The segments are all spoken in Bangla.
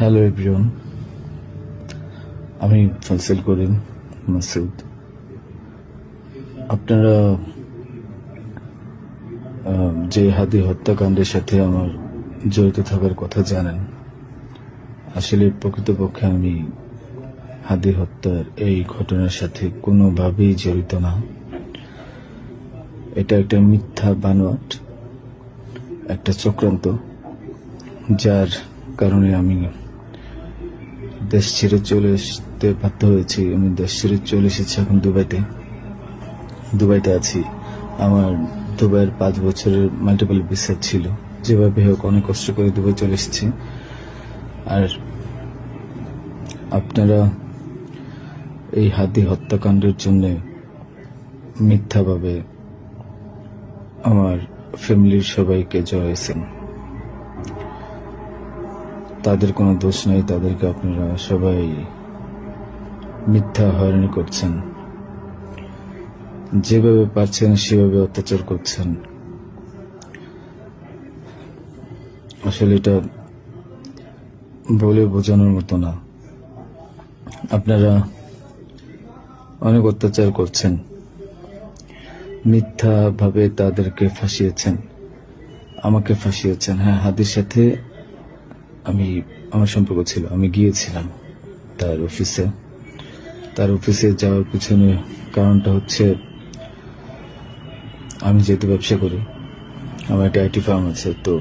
হ্যালো এভরিওয়ান, আমি ফজল করিম মাসুদ। আপনারা যে হাদি হত্যাকাণ্ডের সাথে আমার জড়িত থাকার কথা জানেন। আসলে প্রকৃতপক্ষে আমি হাদি হত্যার এই ঘটনার সাথে কোনোভাবেই জড়িত না। এটা একটা মিথ্যা বানোয়াট, একটা চক্রান্ত, যার কারণে আমি দেশ ছেড়ে চলে আসতে বাধ্য হয়েছি। আমি দেশ ছেড়ে চলে এসেছি এখন দুবাইতে আছি। আমার দুবাইয়ের 5 বছরের মাল্টিপল ভিসা ছিল। যেভাবে হোক অনেক কষ্ট করে দুবাই চলে এসেছি। আর আপনারা এই হাদি হত্যাকাণ্ডের জন্য মিথ্যাভাবে আমার ফ্যামিলির সবাইকে জড়াইছেন। তাদের কোনো দোষ নেই, তাদেরকে আপনারা সবাই মিথ্যা হয়রানি করছেন। যেভাবে পারছেন সেভাবে অত্যাচার করছেন। আসলে এটা বলে বোঝানোর মতো না। আপনারা অনেক অত্যাচার করছেন, মিথ্যাভাবে তাদেরকে ফাঁসিয়েছেন, আমাকে ফাঁসিয়েছেন। হ্যাঁ, হাদির সাথে আমার সম্পর্ক ছিল। আমি গিয়েছিলাম তার অফিসে যাওয়ার পিছনে কারণটা হচ্ছে, আমি যেহেতু ব্যবসা করি, আমার একটা আইটি ফার্ম আছে। তো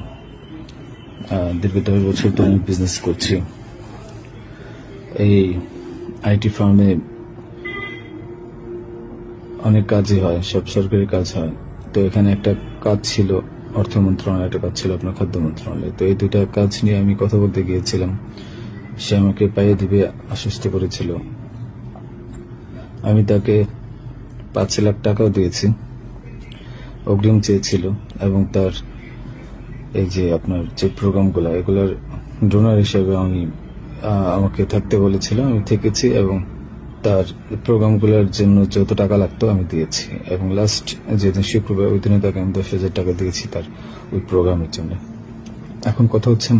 দীর্ঘ 10 বছর তো আমি বিজনেস করছি। এই আইটি ফার্মে অনেক কাজই হয়, সব সরকারি কাজ হয়। তো এখানে একটা কাজ ছিল অর্থ মন্ত্রণালয়, একটা কাজ ছিল আপনার খাদ্য মন্ত্রণালয়। তো এই দুইটা কাজ নিয়ে আমি কথা বলতে গিয়েছিলাম। সে আমাকে পাইয়ে দিবে আশ্বস্ত করেছিল। আমি তাকে 5 লাখ টাকাও দিয়েছি, অগ্রিম চেয়েছিল। এবং তার এই যে আপনার যে প্রোগ্রামগুলো, এগুলোর ডোনার হিসেবে আমাকে থাকতে বলেছিল। আমি থেকেছি এবং তার প্রোগ্রামগুলোর জন্য যত টাকা লাগতো আমি দিয়েছি। এবং লাস্ট যেদিন শুক্রবার, ওই দিনে তাকে আমি 10,000 টাকা দিয়েছি তার ওই প্রোগ্রামের জন্য। এখন কথা হচ্ছে,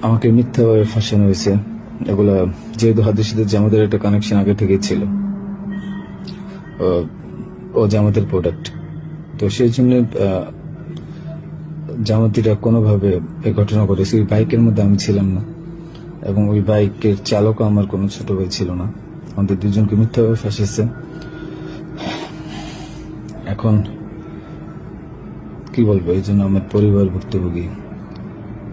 আমাকে মিথ্যাভাবে ফাঁসানো হয়েছে। এগুলা যেহেতু হাদির সাথে জামাতের একটা কানেকশন আগে থেকেই ছিল, ও জামাতের প্রোডাক্ট। তো সেই জন্য জামাতিরা কোনোভাবে এই ঘটনা ঘটেছে। ওই বাইকের মধ্যে আমি ছিলাম না, এবং ওই বাইকের চালকও আমার কোনো ছোট ভাই ছিল না। আমাদের দুজনকে মিথ্যাভাবে ফাঁসিয়েছে। এখন কি বলবো, এই জন্য আমার পরিবার ভুক্তভোগী।